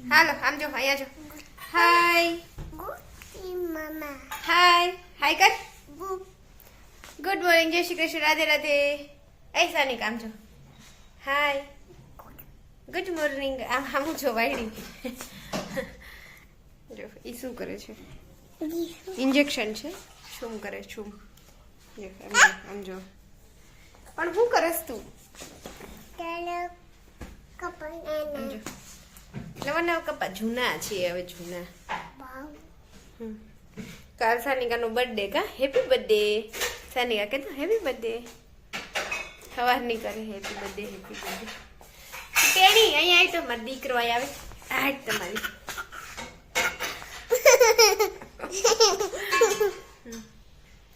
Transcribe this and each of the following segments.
હાલો આમ જો અહીંયા જો હાય હાય હાય કર ગુડ મોર્નિંગ જય શ્રી કૃષ્ણ રાધે રાધે ऐसा नहीं काम जो हाय गुड मॉर्निंग આમ હું જો વાયડી જો ઈ શું કરે છે ઇન્જેક્શન છે શું કરે છું આમ જો પણ હું કરસ તું નવા નવા કપા જૂના છે હવે જૂના કાલ સાનિકાનો બર્થડે કા હેપી બર્થડે સાનિકા કે તો હેપી બર્થડે સવાર ની કરે હેપી બર્થડે તેણી અહીંયા આવી તો મારો દીકરો આવે હાટ તમારી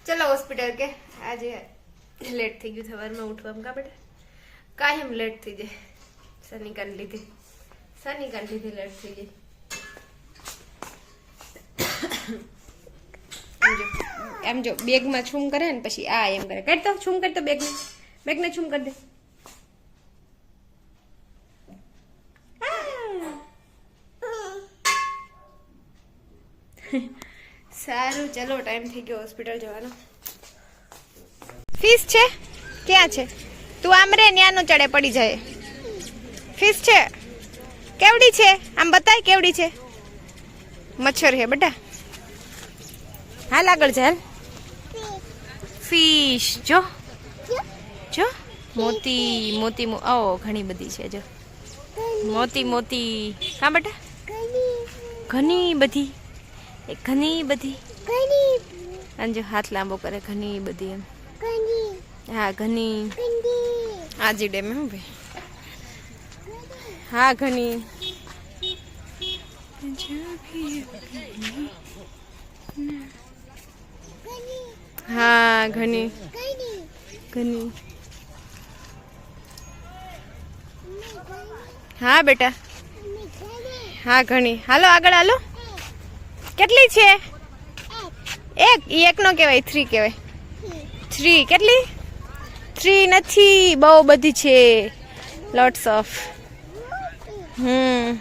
ચલો હોસ્પિટલ કે આજે લેટ થઈ ગયું સવારમાં ઉઠવામાં કા બેટા કાયમ લેટ થઈ જાય સનિકાને લીધે લેટ થઈ જાય એમ જો બેગમાં છૂમ કરે ને પછી આ એમ કરે કાઢ તો છૂમ કરતો બેગને છૂમ કરી દે સારું ચલો ટાઈમ થઈ ગયો હોસ્પિટલ જવાનો ફીસ છે ક્યાં છે તું આમ રે ન્યાનો ચડે પડી જાય ફીસ છે કેવડી છે આમ બતાય કેવડી છે મચ્છર હે બેટા હાલ આગળ ચાલ ફિશ જો જો મોતી ઓ ઘણી બધી છે જો મોતી કા બેટા ઘણી બધી અને જો હાથ લાંબો કરે ઘણી બધી એમ હા ઘણી આજી ડેમ હું ભાઈ હા ઘણી હા ઘણી હા બેટા હા ઘણી હાલો આગળ હાલો કેટલી છે એક નો કહેવાય 3 કહેવાય 3 કેટલી 3 નથી બહુ બધી છે લોટ્સ ઓફ હા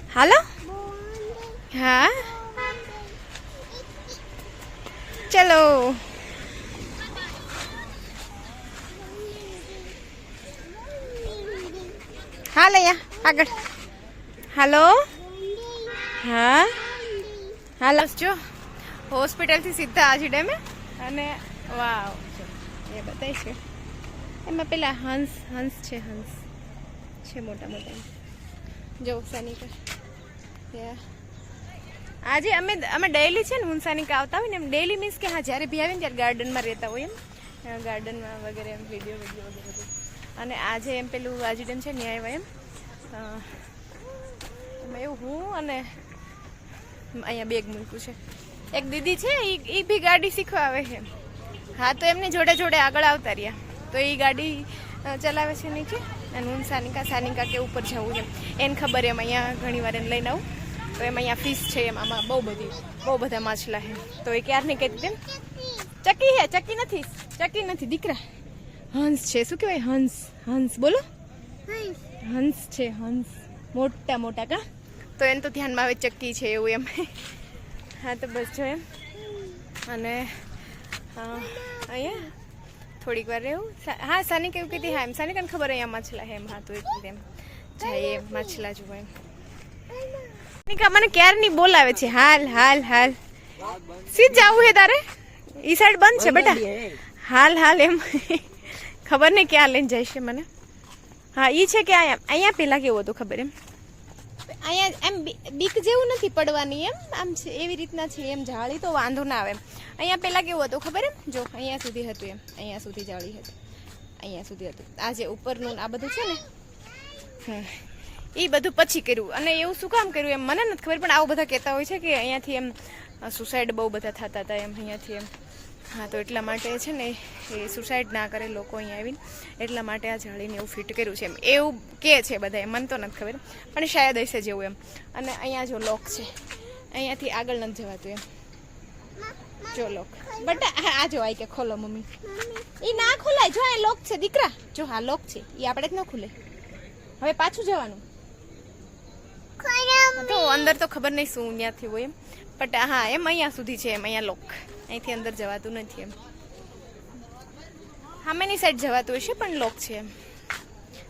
હાલો હા ચલો હાલ અહીંયા આગળ હાલો હા હાલો જો હોસ્પિટલથી સીધા આજી ડેમે અને વાવ એ બતાય છે એમાં પેલા હંસ છે મોટા જો સાનિકા આજે અમે ડેઈલી છે ને હું સાનિકા આવતા હોય ને એમ ડેઈલી મીન્સ કે હા જ્યારે બી આવે ને ત્યારે ગાર્ડનમાં રહેતા હોય એમ ગાર્ડનમાં વગેરે એમ વિડીયો વગેરે બધું અને આજે એમ પેલું આજી ડેમ છે ને આવ્યા એમ એવું હું અને અહીંયા બેગ મૂક્યું છે એક દીદી છે એ બી ગાડી શીખવા આવે છે હા તો એમની જોડે આગળ આવતા રહ્યા તો એ ગાડી ચલાવે છે નીચે અને હું સાનિકા કે ઉપર જવું છે એને ખબર એમ અહીંયા ઘણી વાર એને લઈને આવું તો એમ અહીંયા ફિશ છે એમ આમાં બહુ બધા માછલા છે તો એ ક્યારની કહેતી તેમ ચકી નથી દીકરા હંસ છે શું કહેવાય હંસ બોલો હંસ છે મોટા કા તો એને તો ધ્યાનમાં આવે ચક્કી છે એવું એમ હા તો બસ જો એમ અને અહીંયા થોડીક વાર રહેવું હા સાનિક એવું કીધી હા એમ સાનિકાને ખબર અહીંયા માછલા હે એમ હા તો એટલે એમ જાય એમ માછલા જોવા એમ સાનિકા મને ક્યારની બોલાવે છે હાલ સીધ જવું હે તારે ઈ સાઈડ બંધ છે બેટા હાલ એમ ખબર નહીં ક્યાં લઈને જાય છે મને હા ઈ છે કે અહીંયા પેલા કેવું હતું ખબર એમ અહીંયા એમ બીક જેવું નથી પડવાની એમ આમ છે એવી રીતના છે એમ જાળી તો વાંધો ના આવે એમ અહીંયા પેલા કેવું હતું ખબર એમ જો અહીંયા સુધી હતું એમ અહીંયા સુધી જાળી હતી અહીંયા સુધી હતું આ જે ઉપરનું આ બધું છે ને એ બધું પછી કર્યું અને એવું શું કામ કર્યું એમ મને નથી ખબર પણ આવું બધા કહેતા હોય છે કે અહીંયાથી એમ સુસાઇડ બહુ બધા થતા હતા એમ અહીંયાથી એમ હા તો એટલા માટે છે ને એ સુસાઇડ ના કરે લોકો અહીંયા આવીને એટલા માટે આ જાળીને એવું ફિટ કર્યું છે એમ એવું કે છે બધા મને તો નથી ખબર પણ શાયદ હશે જેવું એમ અને અહીંયા જો લોક છે અહીંયાથી આગળ નથી જવાતું એમ જો લોક બટ આ જો આઈ કે ખોલો મમ્મી ઈ ના ખોલાય જો આ લોક છે દીકરા જો હા લોક છે ઈ આપણે જ ન ખુલે હવે પાછું જવાનું તો અંદર તો ખબર નહીં શું ત્યાંથી હોય એમ બટ હા એમ અહીંયા સુધી છે એમ અહીંયા લોક અહીંથી અંદર જવાતું નથી એમ સામેની સાઈડ જવાતું હશે પણ લોક છે એમ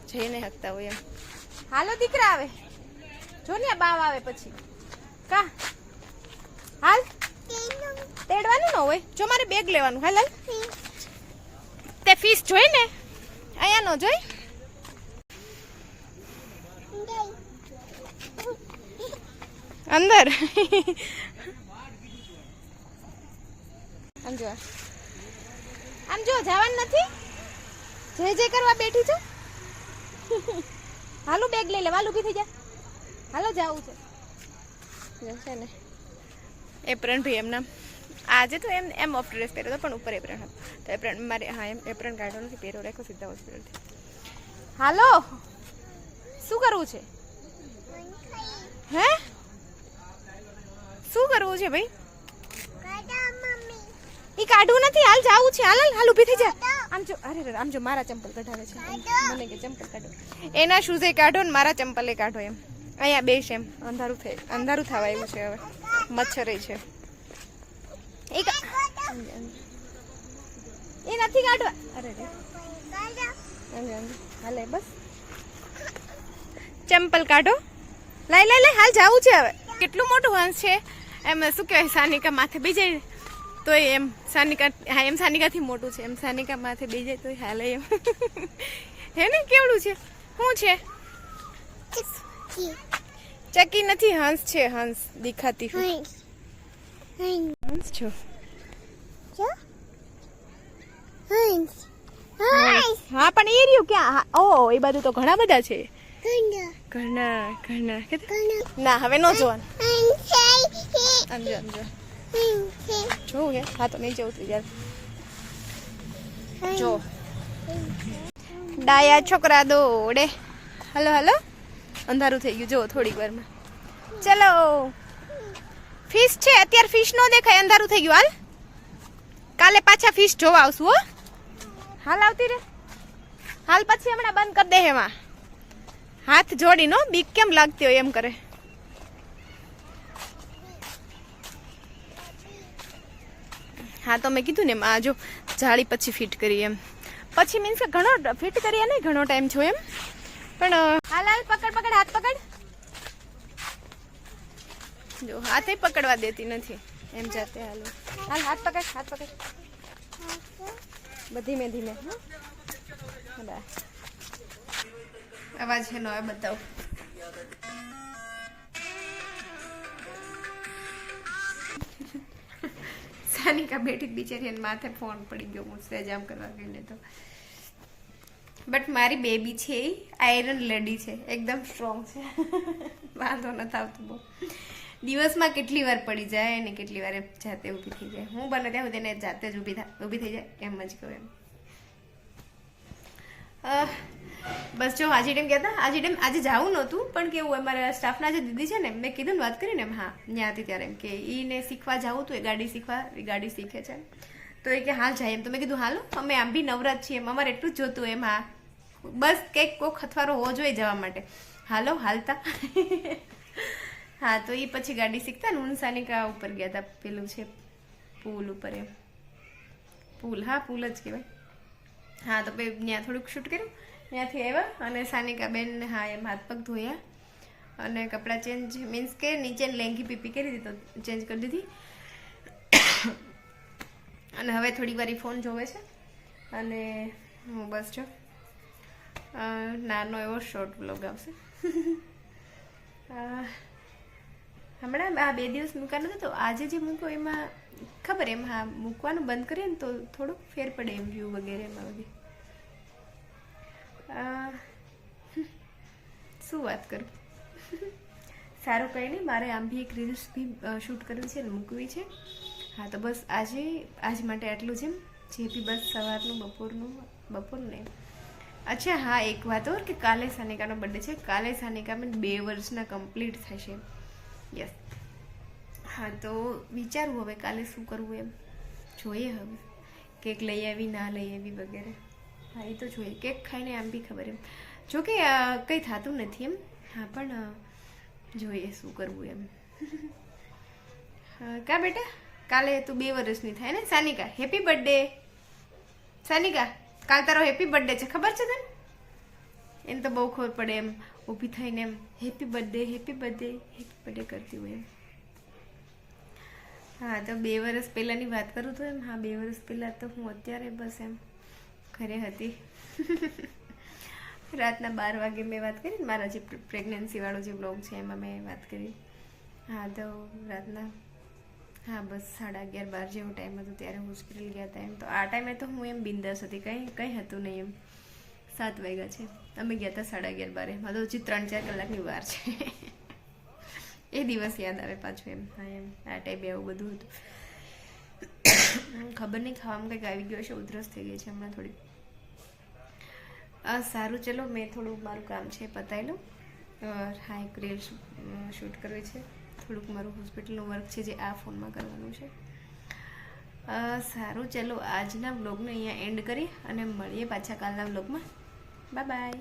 જઈ નહીં શકતા હોય એમ હાલો દીકરા આવે જો ને બાવ આવે પછી કા હાલ તેડવાનું ન હોય જો મારે બેગ લેવાનું હાલ હાલ તે ફીસ જોઈ ને અહીંયા નો જોઈ અંદર આમ જો જવાનું નથી જય જય કરવા બેઠી છો હાલો બેગ લઈ લે વાલ ઊભી થઈ જા હાલો જાવું છે ને એપ્રન ભી એમના આજે તો એમ એમ ઓફ ડ્રેસ પહેર્યો હતો પણ ઉપર એપ્રન હતો તો એપ્રન મારે હા એમ એપ્રન કાઢો નથી પહેરો રાખ્યો સીધા હોસ્પિટલથી હાલો શું કરવું છે હે શું કરવું છે ભાઈ ઈ કાઢવું નથી હાલ જાવું છે હાલ હાલ ઊભી થઈ જા આમ જો અરે આમ જો મારા ચંપલ કઢાવે છે મને કે ચંપલ કાઢો એના શૂઝ એ કાઢો ને મારા ચંપલ એ કાઢો એમ અહીંયા બેસ એમ અંધારું થવા આવ્યું છે હવે મચ્છર છે એ નથી કાઢવા અરે હાલે બસ ચંપલ કાઢો લઈ હાલ જાવું છે હવે કેટલું મોટું હંસ છે એમ શું કહેવાય સાનિકા માથે બીજે તો એમ સાનિકા હા એમ સાનિકાથી મોટું છે એમ સાનિકા માથે બીજે તો હાલે એમ હે ને કેવડું છે શું છે ચકી નથી હંસ છે હંસ દેખાતી હંસ છો હા પણ એ રહ્યું ક્યાં ઓ એ બાજુ તો ઘણા બધા છે ઘણા ના હવે નો જોવાનું સમજો જોવું હે હા તો નહીં જવું યાર જો ડાયા છોકરા દોડે હલો હલો અંધારું થઈ ગયું જો થોડીક વારમાં ચલો ફિશ છે અત્યારે ફિશ નો દેખાય અંધારું થઈ ગયું હાલ કાલે પાછા ફિશ જોવા આવશું હો હાલ આવતી રે હાલ પછી હમણાં બંધ કરી દે એમાં હાથ જોડી નો બીક કેમ લાગતી હોય એમ કરે હા તો મેં કીધું ને એમ આ જો જાળી પછી ફિટ કરી એમ પછી મીન્સ કે ઘણો ફિટ કરીએ ને ઘણો ટાઈમ છો એમ પણ હાલ હાલ પકડ હાથ પકડ જો હાથે પકડવા દેતી નથી એમ જાતે હાલ હાલ હાથ પકડ ધીમે ધીમે હા અવાજ છે નો બતાવો સાનિકા બેઠી બિચારી એને માથે ફોન પડી ગયો હું સેજામ કરવા ગઈને તો બટ મારી બેબી છે એ આયરન લેડી છે એકદમ સ્ટ્રોંગ છે વાંધો નથી આવતો બહુ દિવસમાં કેટલી વાર પડી જાય અને કેટલી વાર જાતે ઊભી થઈ જાય હું બને ત્યાં સુધી એને જાતે જ ઊભી થઈ જાય એમ જ કહું એમ બસ જો આજે ટાઈમ ગયા હતા આજે જવું નહોતું પણ કેવું અમારા સ્ટાફના જે દીદી છે ને મેં કીધું ને વાત કરીને એમ હા ત્યાં હતી ત્યારે એમ કે એને શીખવા જવું હતું એ ગાડી શીખે છે તો એ કે હા જાય એમ તો મેં કીધું હાલો અમે આમ બી નવરાત છીએ એમ અમારે એટલું જ જોતું એમ હા બસ કંઈક કોક ખથવારો હોવો જોઈએ જવા માટે હાલો હાલતા હા તો એ પછી ગાડી શીખતા ને હું સાનિકા ઉપર ગયા હતા પેલું છે પુલ ઉપર એમ પુલ હા પુલ જ કહેવાય હા તો ત્યાં થોડુંક શૂટ કર્યું ત્યાંથી આવ્યા અને સાનિકા બેન હા એમ હાથ પગ ધોયા અને કપડાં ચેન્જ મીન્સ કે નીચે લેંગી પીપી કરી દીધી તો ચેન્જ કરી દીધી અને હવે થોડી વાર ફોન જોવે છે અને હું બસ જો નાનો એવો શોર્ટ બ્લોગ આવશે હમણાં આ 2 દિવસ મૂકવાનો હતો તો આજે જે મૂકો એમાં ખબર એમ હા મૂકવાનું બંધ કરીએ ને તો થોડુંક ફેર પડે એમ વ્યૂ વગેરે એમાં બધી શું વાત કરું સારું કંઈ નહીં મારે આમ બી એક રીલ્સ બી શૂટ કરવી છે ને મૂકવી છે હા તો બસ આજ માટે આટલું જ એમ જે બી બસ સવારનું બપોરનું નહીં અચ્છા હા એક વાત ઓર કે કાલે સાનિકાનો બર્થડે છે કાલે સાનિકા મેં 2 વર્ષના કમ્પ્લીટ થશે યસ હા તો વિચારવું હવે કાલે શું કરવું એમ જોઈએ. હવે કેક લઈ આવી ના લઈ આવી વગેરે. હા એ તો જોઈએ. કેક ખાઈને આમ બી ખબર એમ જોકે કંઈ થતું નથી એમ. હા પણ જોઈએ શું કરવું એમ. કા બેટા કાલે તું 2 વર્ષની થાય ને સાનિકા. Happy birthday સાનિકા. કાલ તારો હેપી બર્થડે છે ખબર છે તને? એને તો બહુ ખબર પડે એમ ઊભી થઈને am happy birthday happy birthday happy birthday કરતી હોય એમ. હા તો 2 વર્ષ પહેલાંની વાત કરું તો એમ. હા 2 વર્ષ પહેલાં તો હું અત્યારે બસ એમ ઘરે હતી. રાતના 12 વાગે મેં વાત કરી ને મારા જે પ્રેગ્નન્સીવાળો જે બ્લોગ છે એમાં મેં વાત કરી. હા તો રાતના હા બસ 11:30-12 જેવો ટાઈમ હતો ત્યારે હોસ્પિટલ ગયા હતા એમ. તો આ ટાઈમે તો હું એમ બિંદાસ હતી, કંઈ હતું નહીં એમ. 7 વાગ્યા છે અમે ગયા હતા 11:30-12. એમાં તો હજી 3-4 કલાકની વાર છે. એ દિવસ યાદ આવે પાછું એમ. હા એમ આ ટાઈમે એવું બધું હતું. ખબર નહીં ખાવામાં કંઈક આવી ગયો છે, ઉધરસ થઈ ગઈ છે હમણાં થોડી. સારું ચલો મેં થોડું મારું કામ છે પતાવી લઉં. હા એક રીલ શૂટ કરવી છે, થોડુંક મારું હોસ્પિટલનું વર્ક છે જે આ ફોનમાં કરવાનું છે. સારું ચલો આજના બ્લોગને અહીંયા એન્ડ કરી અને મળીએ પાછા કાલના બ્લોગમાં. Bye bye.